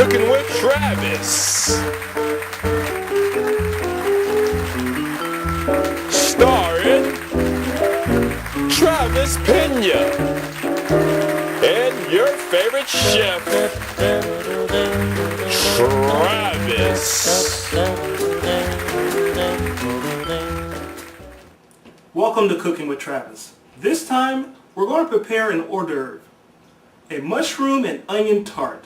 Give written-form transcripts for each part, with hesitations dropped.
Cooking with Travis. Starring Travis Pena and your favorite chef, Travis. Welcome to Cooking with Travis. This time, we're going to prepare an hors d'oeuvre, a mushroom and onion tart.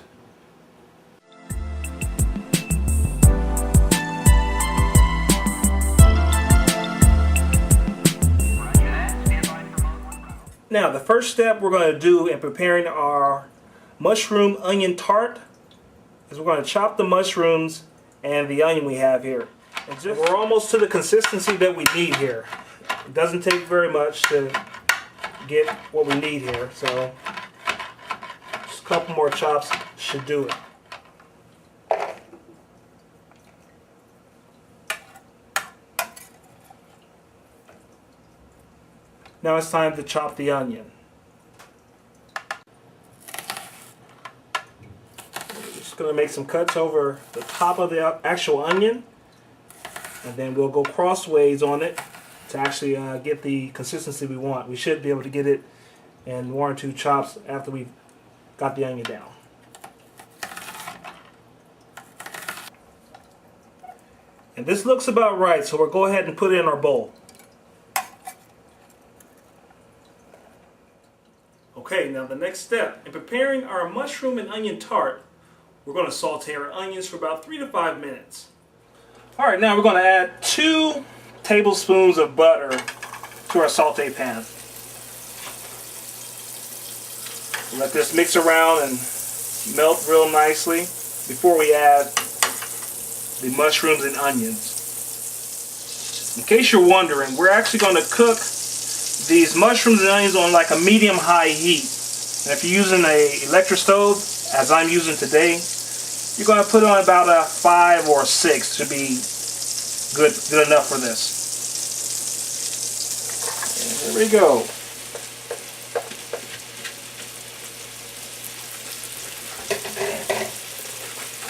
Now, the first step we're going to do in preparing our mushroom onion tart is we're going to chop the mushrooms and the onion we have here. And we're almost to the consistency that we need here. It doesn't take very much to get what we need here, so just a couple more chops should do it. Now it's time to chop the onion. We're just going to make some cuts over the top of the actual onion, and then we'll go crossways on it to actually get the consistency we want. We should be able to get it in 1 or 2 chops after we've got the onion down. And this looks about right, so we'll go ahead and put it in our bowl. Okay, now the next step. In preparing our mushroom and onion tart, we're going to saute our onions for about 3 to 5 minutes. Alright, now we're going to add 2 tablespoons of butter to our saute pan. Let this mix around and melt real nicely before we add the mushrooms and onions. In case you're wondering, we're actually going to cook these mushrooms and onions on like a medium-high heat. And if you're using an electric stove, as I'm using today, you're going to put on about a 5 or 6 to be good enough for this. And there we go.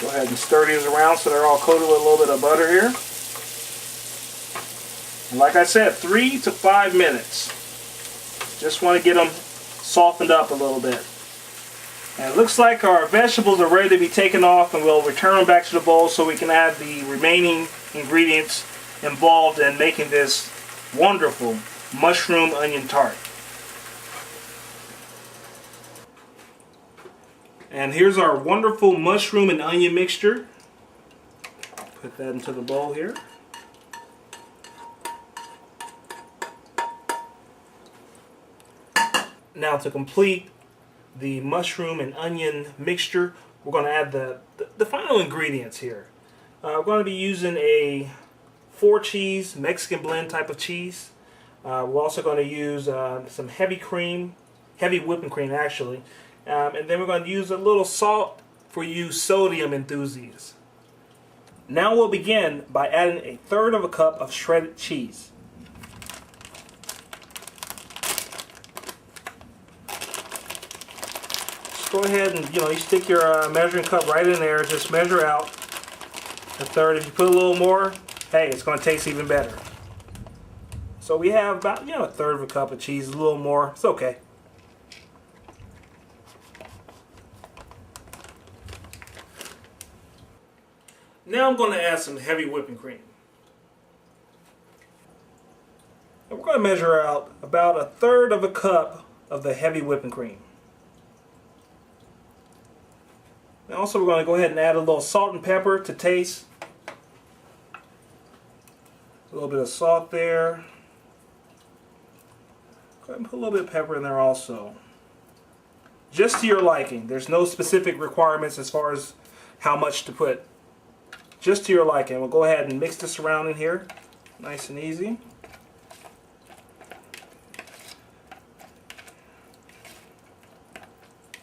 Go ahead and stir these around so they're all coated with a little bit of butter here. And like I said, 3 to 5 minutes. Just want to get them softened up a little bit. And it looks like our vegetables are ready to be taken off, and we'll return them back to the bowl so we can add the remaining ingredients involved in making this wonderful mushroom onion tart. And here's our wonderful mushroom and onion mixture. Put that into the bowl here. Now, to complete the mushroom and onion mixture, we're going to add the final ingredients here. We're going to be using a 4-cheese Mexican blend type of cheese. We're also going to use some heavy whipping cream actually. And then we're going to use a little salt for you sodium enthusiasts. Now we'll begin by adding 1/3 of a cup of shredded cheese. Go ahead and you stick your measuring cup right in there. Just measure out 1/3. If you put a little more, hey, it's going to taste even better. So we have about 1/3 of a cup of cheese. A little more, it's okay. Now I'm going to add some heavy whipping cream. And we're going to measure out about 1/3 of a cup of the heavy whipping cream. And also we're going to go ahead and add a little salt and pepper to taste. A little bit of salt there. Go ahead and put a little bit of pepper in there also. Just to your liking. There's no specific requirements as far as how much to put. Just to your liking. We'll go ahead and mix this around in here. Nice and easy.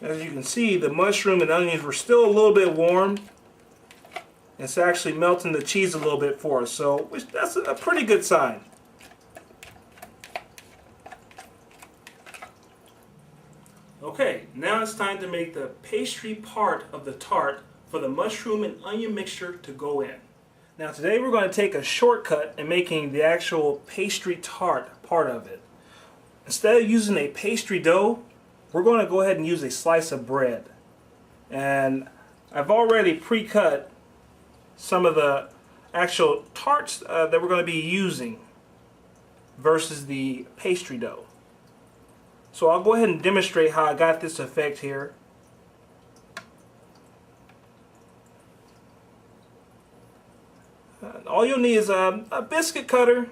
As you can see, the mushroom and onions were still a little bit warm. It's actually melting the cheese a little bit for us, so that's a pretty good sign. Okay, now it's time to make the pastry part of the tart for the mushroom and onion mixture to go in. Now today we're going to take a shortcut in making the actual pastry tart part of it. Instead of using a pastry dough, we're going to go ahead and use a slice of bread. And I've already pre-cut some of the actual tarts that we're going to be using versus the pastry dough. So I'll go ahead and demonstrate how I got this effect here. All you'll need is a biscuit cutter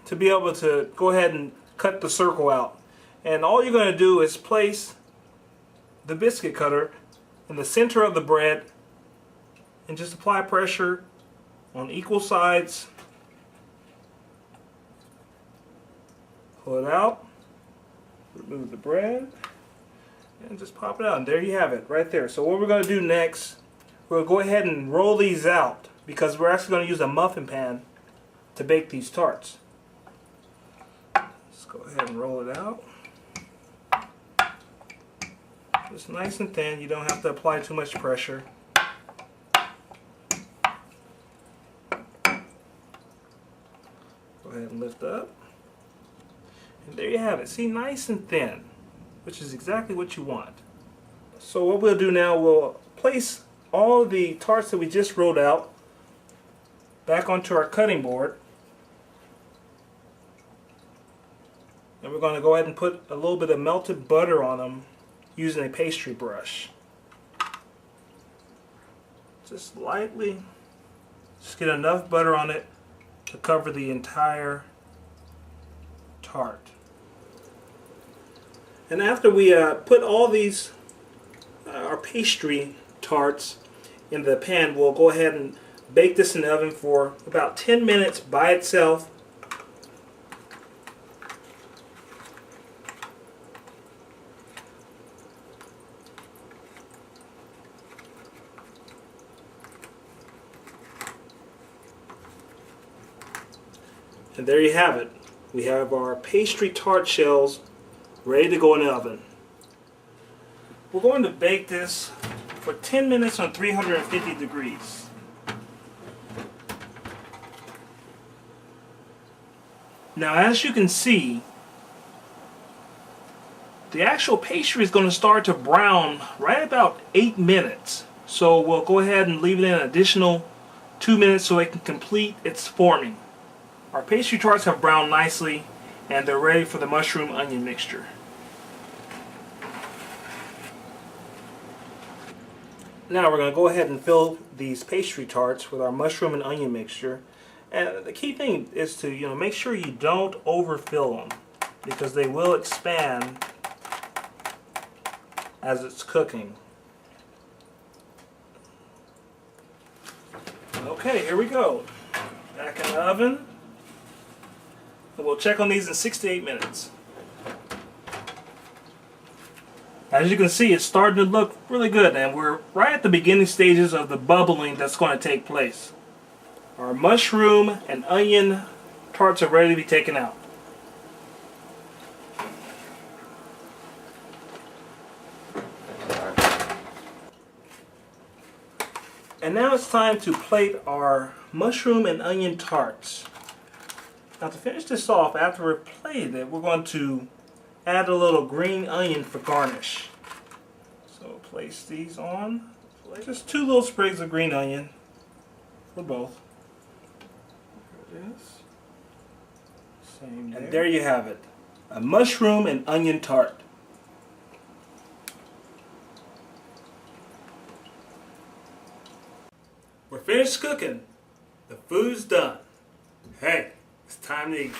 to be able to go ahead and cut the circle out. And all you're going to do is place the biscuit cutter in the center of the bread and just apply pressure on equal sides. Pull it out, remove the bread, and just pop it out. And there you have it right there. So what we're going to do next, we'll go ahead and roll these out because we're actually going to use a muffin pan to bake these tarts. Let's go ahead and roll it out. It's nice and thin. You don't have to apply too much pressure. Go ahead and lift up. And there you have it. See, nice and thin, which is exactly what you want. So what we'll do now, we'll place all of the tarts that we just rolled out back onto our cutting board. And we're going to go ahead and put a little bit of melted butter on them using a pastry brush. Just lightly, just get enough butter on it to cover the entire tart. And after we put all these, our pastry tarts in the pan, we'll go ahead and bake this in the oven for about 10 minutes by itself. And there you have it. We have our pastry tart shells ready to go in the oven. We're going to bake this for 10 minutes on 350 degrees. Now, as you can see, the actual pastry is going to start to brown right about 8 minutes. So we'll go ahead and leave it in an additional 2 minutes so it can complete its forming. Our pastry tarts have browned nicely and they're ready for the mushroom onion mixture. Now we're going to go ahead and fill these pastry tarts with our mushroom and onion mixture. And the key thing is to make sure you don't overfill them because they will expand as it's cooking. Okay, here we go. Back in the oven. And we'll check on these in 6 to 8 minutes. As you can see, it's starting to look really good, and we're right at the beginning stages of the bubbling that's going to take place. Our mushroom and onion tarts are ready to be taken out. And now it's time to plate our mushroom and onion tarts. Now to finish this off, after we've plated it, we're going to add a little green onion for garnish. So place these on. Just 2 little sprigs of green onion for both. There it is. Same there. And there you have it. A mushroom and onion tart. We're finished cooking. The food's done. Hey, it's time to eat.